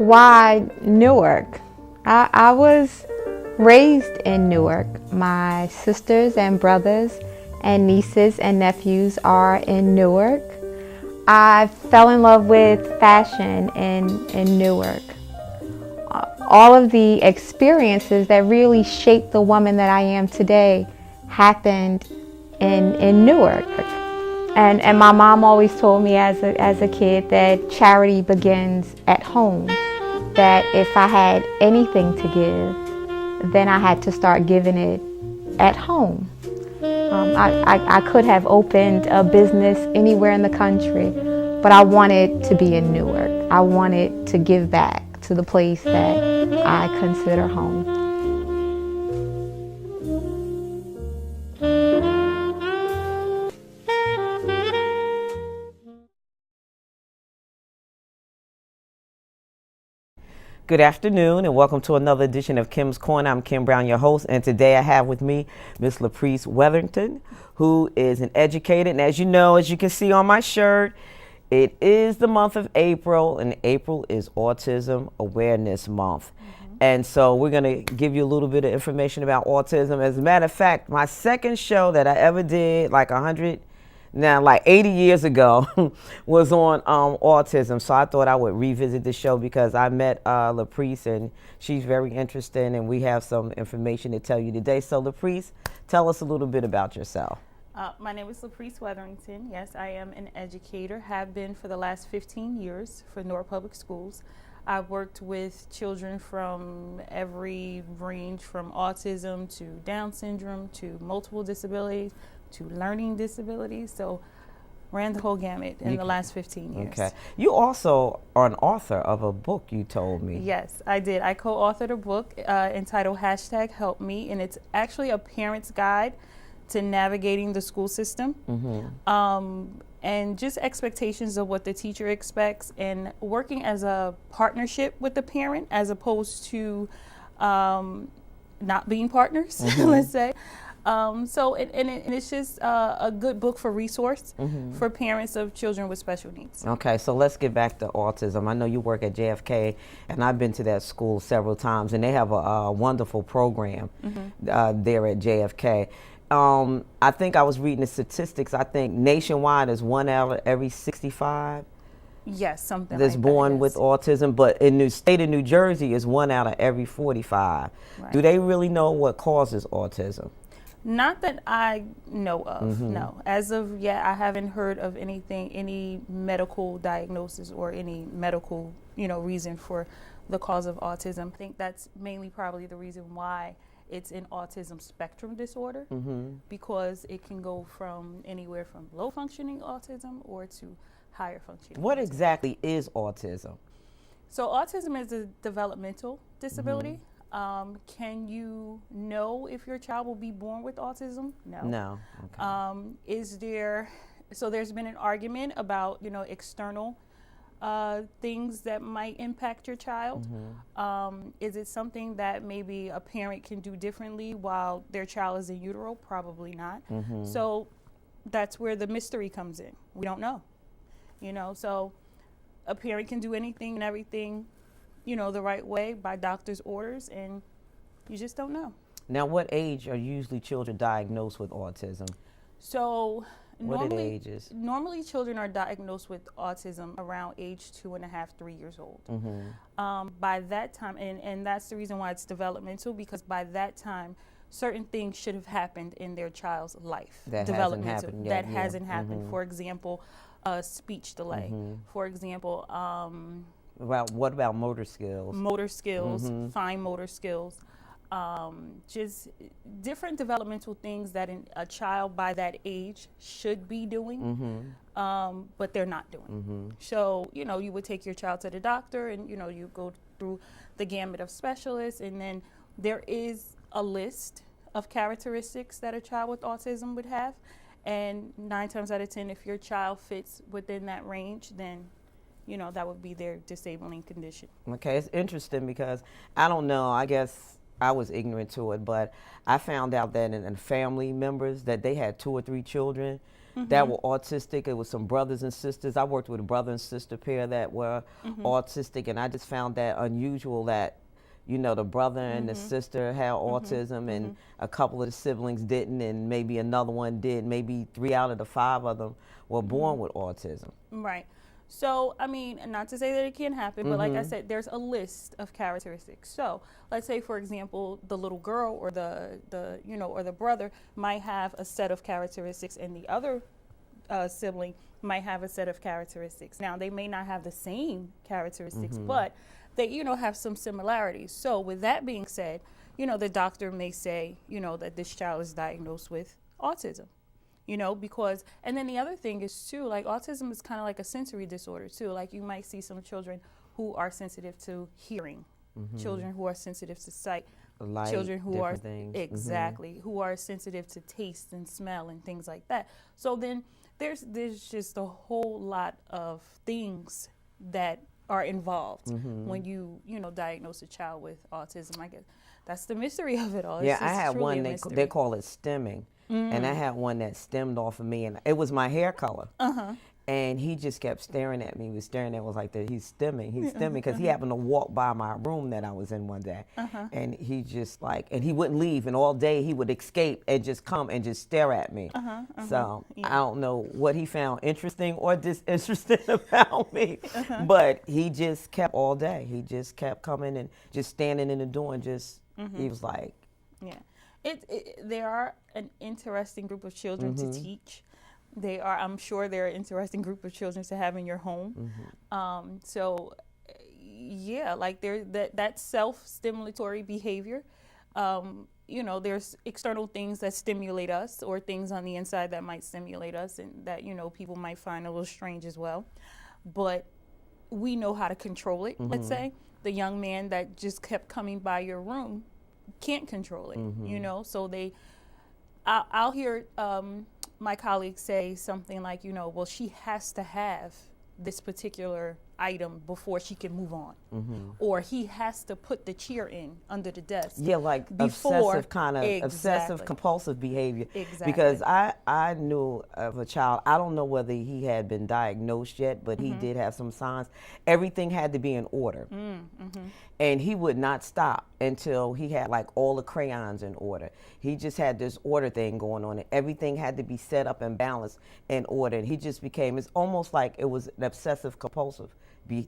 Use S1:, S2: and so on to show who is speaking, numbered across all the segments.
S1: Why Newark? I was raised in Newark. My sisters and brothers and nieces and nephews are in Newark. I fell in love with fashion in Newark. All of the experiences that really shaped the woman that I am today happened in Newark. And my mom always told me as a kid that charity begins at home. That if I had anything to give, then I had to start giving it at home. I could have opened a business anywhere in the country, but I wanted to be in Newark. I wanted to give back to the place that I consider home.
S2: Good afternoon and welcome to another edition of Kim's Corner. I'm Kim Brown, your host, and today I have with me Miss Laprice Weatherington, who is an educator. And as you know, as you can see on my shirt, it is the month of April, and April is Autism Awareness Month. And so we're going to give you a little bit of information about autism. As a matter of fact, my second show that I ever did, like 80 years ago, was on autism. So I thought I would revisit the show because I met Laprice, and she's very interesting, and we have some information to tell you today. So Laprice, tell us a little bit about yourself.
S3: My name is Laprice Weatherington. Yes, I am an educator, have been for the last 15 years for Newark Public Schools. I've worked with children from every range from autism to Down syndrome to multiple disabilities to learning disabilities, so ran the whole gamut in the last 15 years.
S2: Okay. You also are an author of a book, you told me.
S3: Yes, I did. I co-authored a book entitled #Help Me, and it's actually a parent's guide to navigating the school system, and just expectations of what the teacher expects, and working as a partnership with the parent as opposed to not being partners, let's say. It's just a good book for resource for parents of children with special needs.
S2: Okay, so let's get back to autism. I know you work at JFK, and I've been to that school several times, and they have a wonderful program there at JFK. I think I was reading the statistics. I think nationwide is 1 out of every 65.
S3: Yes, something
S2: that's
S3: like
S2: born
S3: that,
S2: with autism, but in the state of New Jersey is 1 out of every 45. Right. Do they really know what causes autism?
S3: Not that I know of, no. As of yet, I haven't heard of any medical diagnosis or any medical, reason for the cause of autism. I think that's mainly probably the reason why it's an autism spectrum disorder, because it can go from anywhere from low functioning autism or to higher functioning.
S2: What
S3: autism.
S2: Exactly is autism?
S3: So autism is a developmental disability. Can you know if your child will be born with autism? No.
S2: No. Okay.
S3: There's been an argument about, external things that might impact your child. Is it something that maybe a parent can do differently while their child is in utero? Probably not. So that's where the mystery comes in. We don't know. So a parent can do anything and everything, the right way by doctor's orders, and you just don't know.
S2: Now, what age are usually children diagnosed with autism?
S3: So
S2: what are the ages?
S3: Normally children are diagnosed with autism around age 2.5, 3 years old. By that time, and that's the reason why it's developmental, because by that time, certain things should have happened in their child's life.
S2: That hasn't happened yet.
S3: That hasn't happened. For example, speech delay. For example,
S2: what about motor skills?
S3: Motor skills, fine motor skills, just different developmental things that a child by that age should be doing, but they're not doing. So, you would take your child to the doctor, and, you go through the gamut of specialists, and then there is a list of characteristics that a child with autism would have. And 9 times out of 10, if your child fits within that range, then that would be their disabling condition.
S2: Okay, it's interesting because I don't know, I guess I was ignorant to it, but I found out that in family members that they had 2 or 3 children, that were autistic. It was some brothers and sisters. I worked with a brother and sister pair that were autistic, and I just found that unusual that, you know, the brother and the sister had autism, and a couple of the siblings didn't, and maybe another one did. Maybe 3 out of the 5 of them were born with autism.
S3: Right. So, I mean, not to say that it can't happen, but like I said, there's a list of characteristics. So, let's say, for example, the little girl or the you know, or the brother might have a set of characteristics, and the other sibling might have a set of characteristics. Now, they may not have the same characteristics, but they, you know, have some similarities. So, with that being said, you know, the doctor may say, you know, that this child is diagnosed with autism. You know, because, and then the other thing is too, like autism is kind of like a sensory disorder too. Like you might see some children who are sensitive to hearing, children who are sensitive to sight,
S2: Light,
S3: children who are,
S2: things.
S3: exactly, who are sensitive to taste and smell and things like that. So then there's just a whole lot of things that are involved when you know, diagnose a child with autism. I guess that's the mystery of it all.
S2: Yeah, I had one, they call it stemming. And I had one that stemmed off of me, and it was my hair color. And he just kept staring at me. He was staring at me, was like, he's stemming, because he happened to walk by my room that I was in one day. And he just like, and he wouldn't leave, and all day he would escape and just come and just stare at me. So I don't know what he found interesting or disinteresting about me, but he just kept all day. He just kept coming and just standing in the door and just, he was like.
S3: Yeah. They are an interesting group of children to teach. They are, I'm sure they're an interesting group of children to have in your home. So, yeah, like that self-stimulatory behavior. You know, there's external things that stimulate us, or things on the inside that might stimulate us, and that, you know, people might find a little strange as well. But we know how to control it. Let's say the young man that just kept coming by your room can't control it, you know. So I'll hear my colleagues say something like, you know, well, she has to have this particular item before she can move on, or he has to put the chair in under the desk.
S2: Yeah, like obsessive kind of obsessive compulsive behavior. Because I knew of a child, I don't know whether he had been diagnosed yet, but he did have some signs. Everything had to be in order. And he would not stop until he had like all the crayons in order. He just had this order thing going on, and everything had to be set up and balanced in order. And he just became, it's almost like it was an obsessive compulsive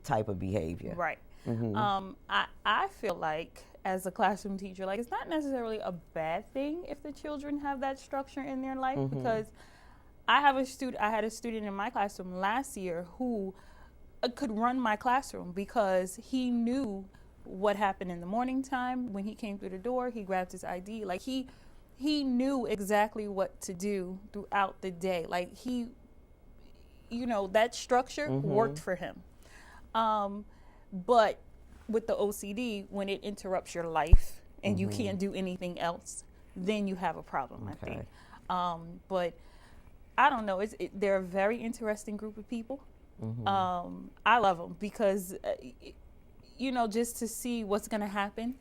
S2: type of behavior.
S3: Right. I feel like as a classroom teacher, like it's not necessarily a bad thing if the children have that structure in their life, because I had a student in my classroom last year who could run my classroom because he knew what happened in the morning time. When he came through the door, he grabbed his ID. Like he knew exactly what to do throughout the day. Like he, you know, that structure worked for him. But with the OCD, when it interrupts your life and you can't do anything else, then you have a problem, I think. But I don't know. They're a very interesting group of people. I love them because, you know, just to see what's going to happen,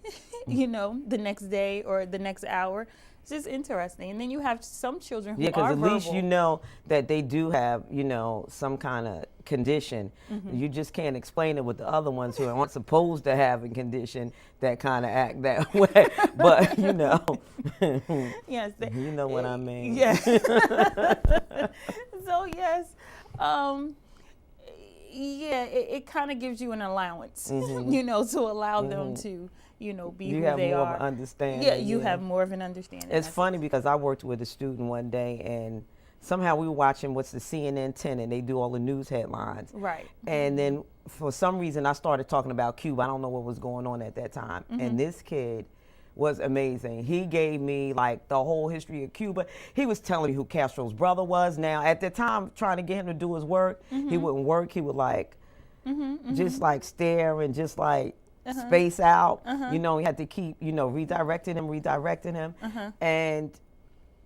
S3: you know, the next day or the next hour. It's just interesting. And then you have some children who are verbal. Yeah, because
S2: at least you know that they do have, you know, some kind of condition. You just can't explain it with the other ones who aren't supposed to have a condition that kind of act that way. But, you know,
S3: yes,
S2: you know what I mean.
S3: Yes. So, yes. Yeah, it kind of gives you an allowance, you know, to allow them to, you know, be who they are.
S2: You have more of an understanding.
S3: Yeah, you have more of an understanding.
S2: It's funny because I worked with a student one day, and somehow we were watching what's the CNN 10, and they do all the news headlines.
S3: Right.
S2: And then for some reason I started talking about Cuba. I don't know what was going on at that time. And this kid was amazing. He gave me like the whole history of Cuba. He was telling me who Castro's brother was. Now at the time, trying to get him to do his work, he wouldn't work. He would like just like stare and just like space out. You know, he had to keep, you know, redirecting him. And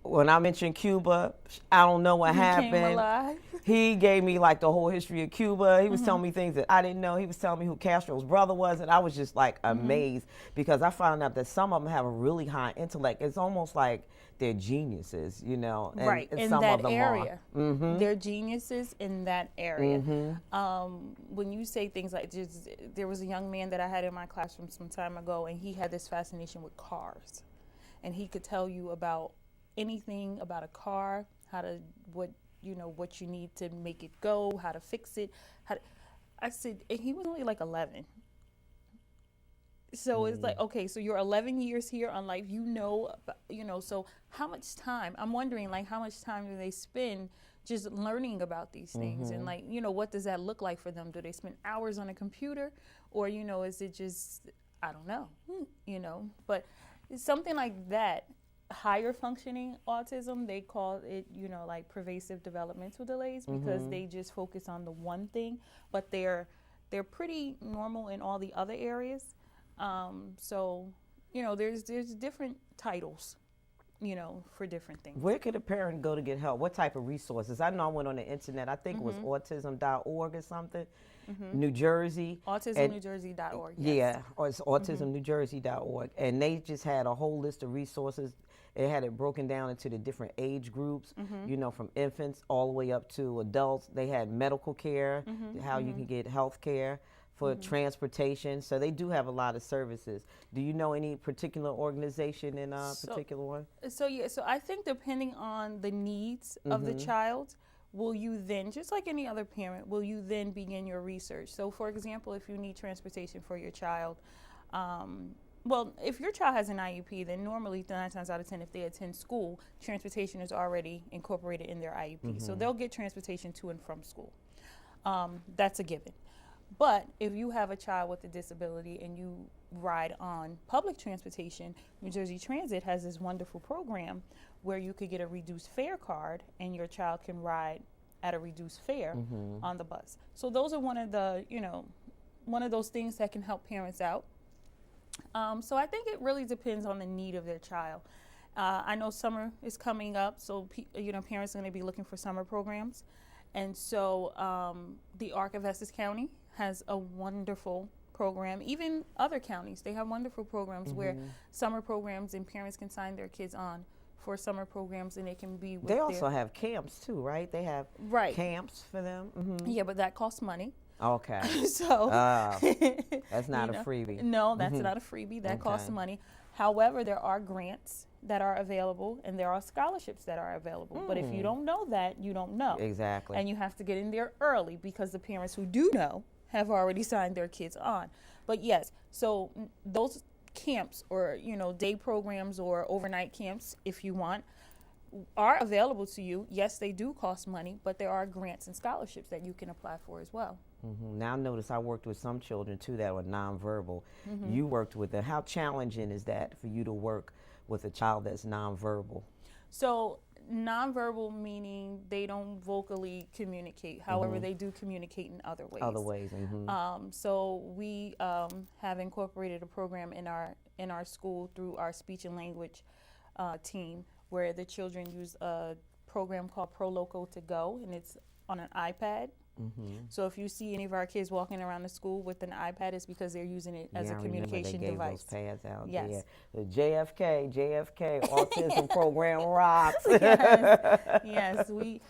S2: when I mentioned Cuba, I don't know what happened.
S3: Came alive.
S2: He gave me like the whole history of Cuba. He was telling me things that I didn't know. He was telling me who Castro's brother was, and I was just like amazed because I found out that some of them have a really high intellect. It's almost like they're geniuses, you know. And,
S3: right,
S2: and
S3: in
S2: some
S3: that
S2: of them
S3: area.
S2: are.
S3: They're geniuses in that area. When you say things like, there was a young man that I had in my classroom some time ago, and he had this fascination with cars. And he could tell you about anything about a car, what you need to make it go, how to fix it. I said, and he was only like 11. So it's like, okay, so you're 11 years here on life, so how much time, I'm wondering, like, how much time do they spend just learning about these things? And like, what does that look like for them? Do they spend hours on a computer, or, is it just, I don't know, but it's something like that. Higher functioning autism, they call it, like pervasive developmental delays, because they just focus on the one thing, but they're pretty normal in all the other areas. So, there's different titles, for different things.
S2: Where could a parent go to get help? What type of resources? I know I went on the internet. I think it was autism.org or something. New Jersey.
S3: AutismNewJersey.org. Yes.
S2: Yeah, or it's autismnewjersey.org. And they just had a whole list of resources. It had it broken down into the different age groups, from infants all the way up to adults. They had medical care, how you can get health care, for transportation. So they do have a lot of services. Do you know any particular organization in a particular one?
S3: So I think depending on the needs of the child, will you then, just like any other parent, will you then begin your research? So for example, if you need transportation for your child, if your child has an IEP, then normally 9 times out of 10, if they attend school, transportation is already incorporated in their IEP. So they'll get transportation to and from school. That's a given. But if you have a child with a disability and you ride on public transportation, New Jersey Transit has this wonderful program where you could get a reduced fare card and your child can ride at a reduced fare on the bus. So those are one of those things that can help parents out. So I think it really depends on the need of their child. I know summer is coming up, so parents are going to be looking for summer programs. And so the ARC of Essex County has a wonderful program. Even other counties, they have wonderful programs where summer programs, and parents can sign their kids on for summer programs, and it can be with
S2: They also have camps too, right? They have camps for them.
S3: Yeah, but that costs money.
S2: Okay.
S3: So
S2: that's not a freebie.
S3: No, that's not a freebie. That costs money. However, there are grants that are available, and there are scholarships that are available. But if you don't know that, you don't know.
S2: Exactly.
S3: And you have to get in there early, because the parents who do know have already signed their kids on. But yes, so those camps, or day programs or overnight camps, if you want, are available to you. Yes, they do cost money, but there are grants and scholarships that you can apply for as well.
S2: Now notice I worked with some children too that were nonverbal. You worked with them. How challenging is that for you to work with a child that's nonverbal?
S3: So nonverbal meaning they don't vocally communicate. However, they do communicate in other ways. So we have incorporated a program in our school through our speech and language team, where the children use a program called ProLoco to Go, and it's on an iPad. So if you see any of our kids walking around the school with an iPad, it's because they're using it as a communication
S2: they gave
S3: device.
S2: Those pads out
S3: Yes.
S2: there. The JFK autism program rocks.
S3: Yes, we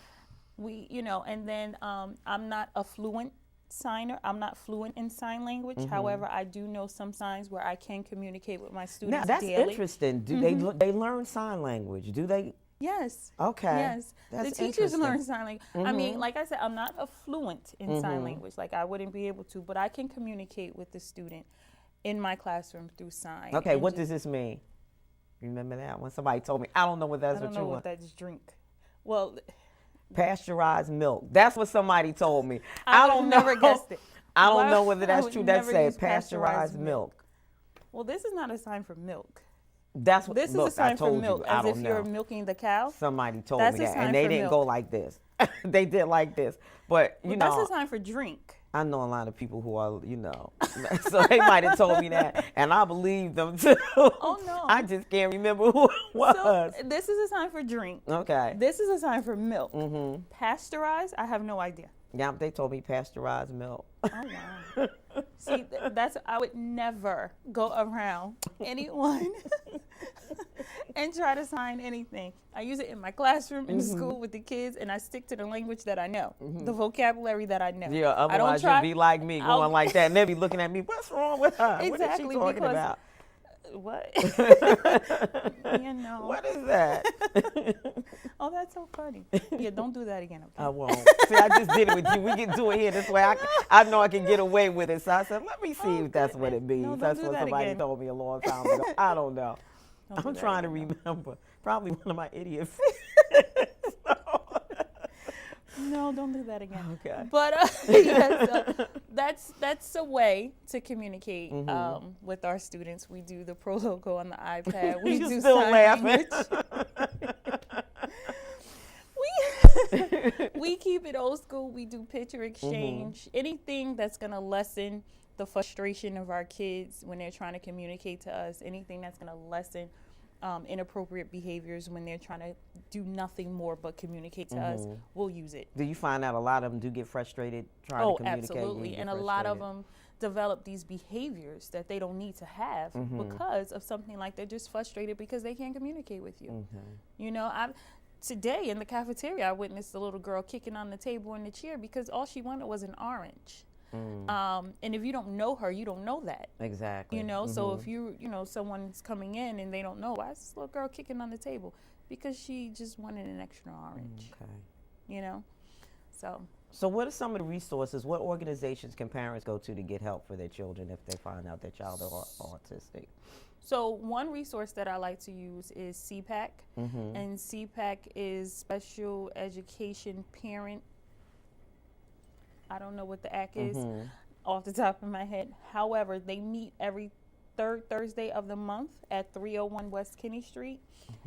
S3: and then I'm not a fluent signer. I'm not fluent in sign language. However, I do know some signs where I can communicate with my students
S2: now, that's
S3: daily.
S2: interesting. Do they learn sign language? Do they?
S3: Yes.
S2: Okay.
S3: Yes.
S2: That's
S3: the teachers learn sign language. I mean, like I said, I'm not a fluent in sign language. Like, I wouldn't be able to, but I can communicate with the student in my classroom through sign.
S2: Okay, what does this mean? Remember that when somebody told me, I don't know what that's what you want.
S3: I don't know what that's drink. Well,
S2: pasteurized milk. That's what somebody told me.
S3: I don't never guessed it.
S2: I don't know whether that's true. That said pasteurized milk.
S3: Well, this is not a sign for milk.
S2: That's what.
S3: This is a sign for milk, as if you're milking the cow.
S2: Somebody told me that, and they didn't go like this. They did like this, but you know.
S3: That's a sign for drink.
S2: I know a lot of people who are, so they might have told me that, and I believe them too.
S3: Oh, no.
S2: I just can't remember who it was.
S3: So this is a sign for drink.
S2: Okay.
S3: This is a sign for milk. Pasteurized, I have no idea.
S2: Yeah, they told me pasteurized milk.
S3: Oh, wow. See, I would never go around anyone and try to sign anything. I use it in my classroom, in school with the kids, and I stick to the language that I know, the vocabulary that I know.
S2: Yeah, otherwise you'll be like me, going like that, and they'll be looking at me, what's wrong with her?
S3: Exactly,
S2: what is she talking about?
S3: What?
S2: What is that?
S3: Oh, that's so funny. Yeah, don't do that again, okay?
S2: I won't. See, I just did it with you. We can do it here this way. I know I can get away with it. So I said, let me see if that's what it means.
S3: No,
S2: that's what somebody
S3: again.
S2: told me a long time ago. I don't know. I'm trying to remember. Probably one of my idiots.
S3: No, don't do that again.
S2: Okay.
S3: But that's a way to communicate with our students. We do the Pro Logo on the iPad. We do
S2: still
S3: sign
S2: laughing.
S3: We keep it old school. We do picture exchange. Anything that's going to lessen the frustration of our kids when they're trying to communicate to us. Anything that's going to lessen inappropriate behaviors when they're trying to do nothing more but communicate to us, we'll use it.
S2: Do you find out a lot of them do get frustrated trying to communicate?
S3: Oh, absolutely. And a lot of them develop these behaviors that they don't need to have because of something like they're just frustrated because they can't communicate with you. Today in the cafeteria, I witnessed a little girl kicking on the table in the chair because all she wanted was an orange. And if you don't know her, you don't know that.
S2: Exactly.
S3: So if someone's coming in and they don't know, why is this little girl kicking on the table? Because she just wanted an extra orange. Okay. So
S2: what are some of the resources, what organizations can parents go to get help for their children if they find out their child is autistic?
S3: So one resource that I like to use is CPAC. And CPAC is Special Education Parent. I don't know what the ACT is off the top of my head. However, they meet every third Thursday of the month at 301 West Kinney Street.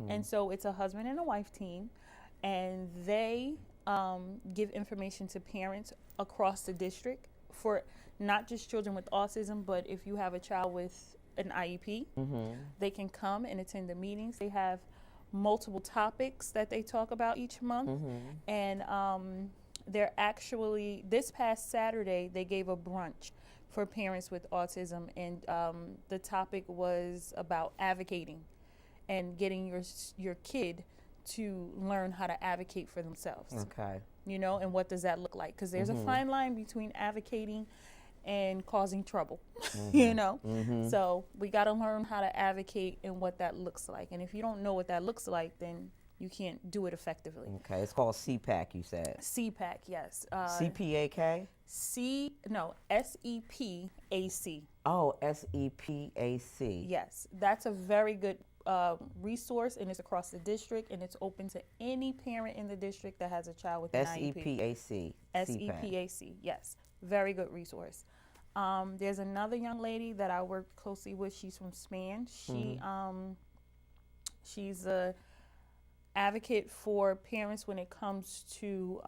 S3: And so it's a husband and a wife team. And they give information to parents across the district for not just children with autism, but if you have a child with an IEP, they can come and attend the meetings. They have multiple topics that they talk about each month. And they're actually, this past Saturday, they gave a brunch for parents with autism, and the topic was about advocating and getting your kid to learn how to advocate for themselves.
S2: Okay.
S3: And what does that look like? Because there's a fine line between advocating and causing trouble, So we got to learn how to advocate and what that looks like. And if you don't know what that looks like, then you can't do it effectively.
S2: Okay, it's called CPAC, you said.
S3: CPAC, yes.
S2: CPAK?
S3: SEPAC.
S2: Oh, SEPAC.
S3: Yes, that's a very good resource, and it's across the district, and it's open to any parent in the district that has a child with an IEP.
S2: SEPAC.
S3: SEPAC, yes. Very good resource. There's another young lady that I work closely with. She's from SPAN. She's a advocate for parents when it comes to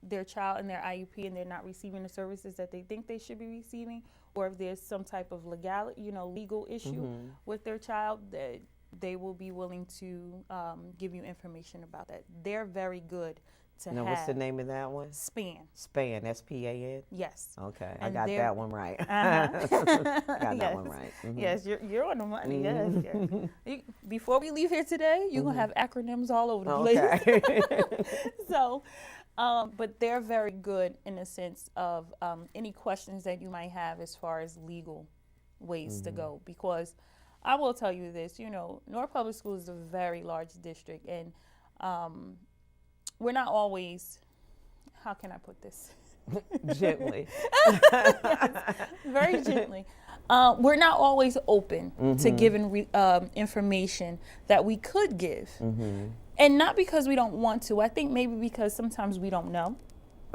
S3: their child and their IEP and they're not receiving the services that they think they should be receiving, or if there's some type of legal issue with their child, that they will be willing to give you information about that. They're very good to have.
S2: What's the name of that one?
S3: SPAN.
S2: SPAN, SPAN?
S3: Yes.
S2: Okay,
S3: And
S2: I got that one right. Got that one right.
S3: Yes, you're on the money. Yes. Before we leave here today, you're going to have acronyms all over the place. So, but they're very good in the sense of any questions that you might have as far as legal ways to go. Because I will tell you this, North Public Schools is a very large district, and we're not always, how can I put this?
S2: Gently.
S3: Yes, very gently. We're not always open to giving information that we could give. And not because we don't want to. I think maybe because sometimes we don't know.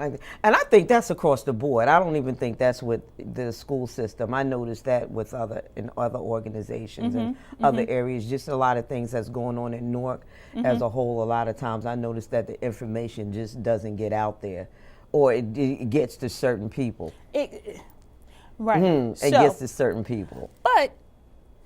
S2: And I think that's across the board. I don't even think that's with the school system. I noticed that with other organizations and other areas, just a lot of things that's going on in Newark as a whole. A lot of times I noticed that the information just doesn't get out there or it gets to certain people?
S3: Right.
S2: It gets to certain people.
S3: But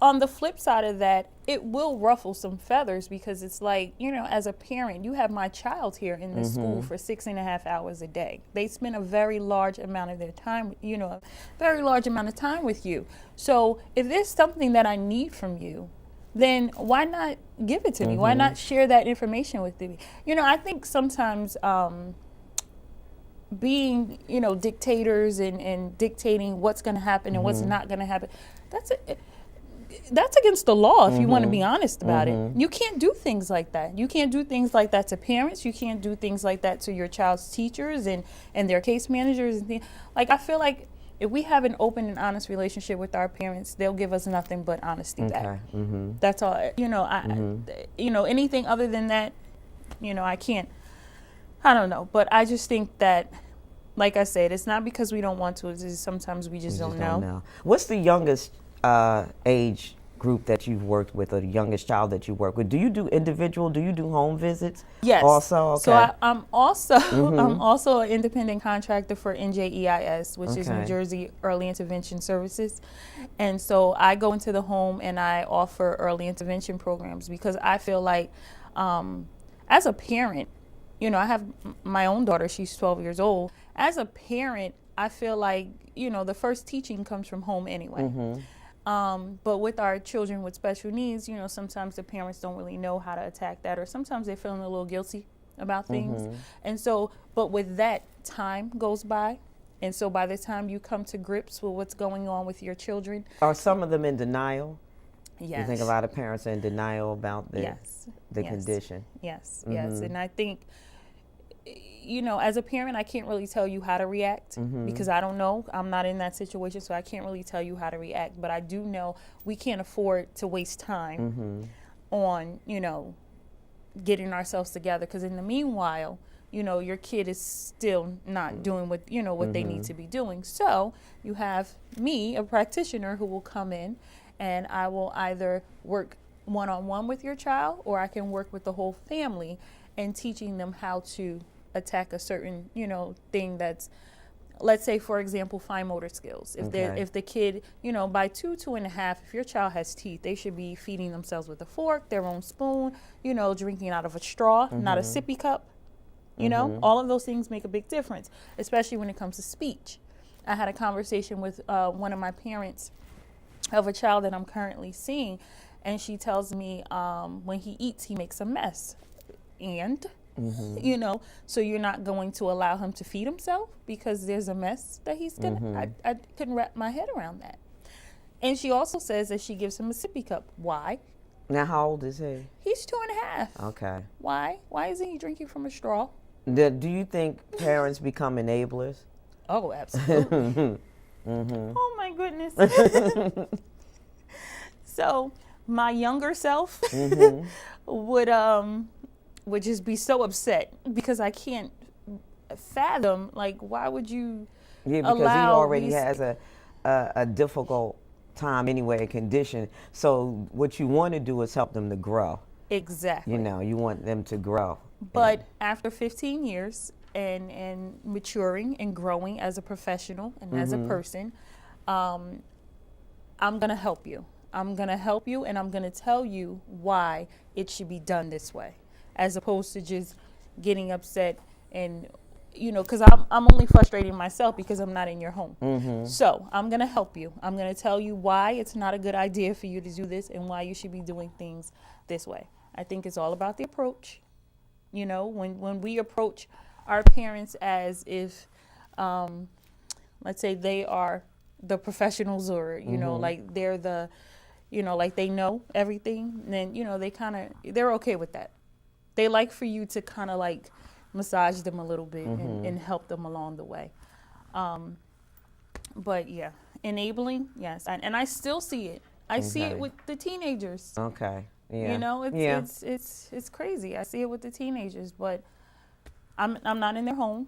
S3: on the flip side of that, it will ruffle some feathers, because it's like, as a parent, you have my child here in this school for 6.5 hours a day. They spend a very large amount of their time, a very large amount of time with you. So if there's something that I need from you, then why not give it to me? Why not share that information with me? I think sometimes being, dictators and dictating what's going to happen and what's not going to happen, that's against the law, if you want to be honest about it. You can't do things like that. You can't do things like that to parents. You can't do things like that to your child's teachers and their case managers and things. Like, I feel like if we have an open and honest relationship with our parents, they'll give us nothing but honesty back. That's all. Anything other than that, I can't. I don't know. But I just think that, like I said, it's not because we don't want to. It's just sometimes we just don't know.
S2: What's the youngest age group that you've worked with, or the youngest child that you work with? Do you do individual? Do you do home visits?
S3: Yes.
S2: Also, okay.
S3: So I'm also an independent contractor for NJEIS, which is New Jersey Early Intervention Services, and so I go into the home and I offer early intervention programs, because I feel like, as a parent, I have my own daughter. She's 12 years old. As a parent, I feel like the first teaching comes from home anyway. But with our children with special needs, sometimes the parents don't really know how to attack that, or sometimes they're feeling a little guilty about things. And so, but with that, time goes by. And so by the time you come to grips with what's going on with your children.
S2: Are some of them in denial?
S3: Yes.
S2: You think a lot of parents are in denial about the condition?
S3: Yes, yes. And I think, as a parent, I can't really tell you how to react, because I don't know. I'm not in that situation, so I can't really tell you how to react. But I do know we can't afford to waste time on, getting ourselves together, because in the meanwhile, your kid is still not doing what, what they need to be doing. So you have me, a practitioner, who will come in, and I will either work one-on-one with your child, or I can work with the whole family and teaching them how to attack a certain, thing that's, let's say, for example, fine motor skills. If the kid, by 2.5, if your child has teeth, they should be feeding themselves with a fork, their own spoon, drinking out of a straw, not a sippy cup. All of those things make a big difference, especially when it comes to speech. I had a conversation with one of my parents of a child that I'm currently seeing, and she tells me when he eats, he makes a mess. And so you're not going to allow him to feed himself because there's a mess that he's gonna. I couldn't wrap my head around that. And she also says that she gives him a sippy cup. Why?
S2: Now, how old is he?
S3: He's 2.5.
S2: Okay.
S3: Why? Why isn't he drinking from a straw?
S2: Do you think parents become enablers?
S3: Oh, absolutely. Oh my goodness. So my younger self would just be so upset, because I can't fathom, like, why would you
S2: because he already has a difficult time anyway, a condition. So what you want to do is help them to grow.
S3: Exactly.
S2: You want them to grow.
S3: But after 15 years and maturing and growing as a professional and as a person, I'm going to help you. I'm going to help you, and I'm going to tell you why it should be done this way, as opposed to just getting upset and, because I'm only frustrating myself because I'm not in your home. So I'm going to help you. I'm going to tell you why it's not a good idea for you to do this and why you should be doing things this way. I think it's all about the approach. When we approach our parents as if, let's say, they are the professionals, or, like they're the, like they know everything, then, they're okay with that. They like for you to kind of like massage them a little bit and help them along the way. But yeah, enabling, yes. And I still see it. I see it with the teenagers.
S2: Okay. Yeah.
S3: It's crazy. I see it with the teenagers, but I'm not in their home.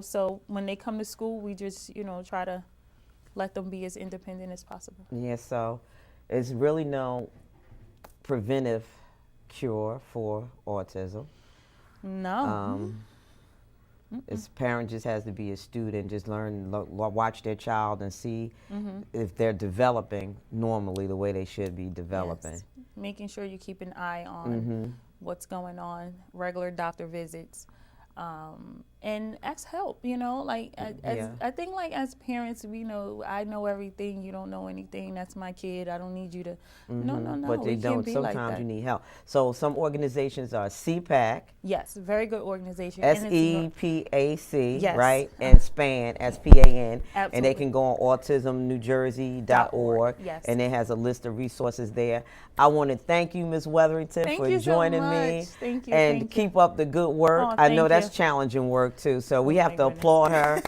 S3: So when they come to school, we just, try to let them be as independent as possible.
S2: Yeah, so it's really no preventive cure for autism.
S3: No.
S2: As parent just has to be a student, just learn, watch their child and see if they're developing normally the way they should be developing.
S3: Yes. Making sure you keep an eye on what's going on, regular doctor visits, and ask help, you know, like I think like as parents, we know, I know everything, you don't know anything, that's my kid, I don't need you to, no,
S2: But they don't, sometimes you need help. So some organizations are CPAC.
S3: Yes, very good organization.
S2: SEPAC,
S3: yes.
S2: right? And SPAN, SPAN.
S3: Absolutely.
S2: And they can go on autismnewjersey.org.
S3: Yes.
S2: And it has a list of resources there. I want to thank you, Ms. Weatherington, for joining me.
S3: Thank you.
S2: And keep up the good work.
S3: Oh,
S2: I know that's
S3: you.
S2: challenging work too. So we have to
S3: goodness.
S2: applaud her.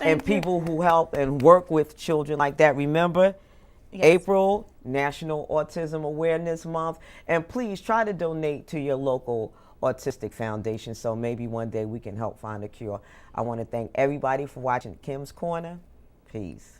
S2: And people who help and work with children like that. Remember, April, National Autism Awareness Month. And please try to donate to your local autistic foundation, so maybe one day we can help find a cure. I want to thank everybody for watching Kim's Corner. Peace.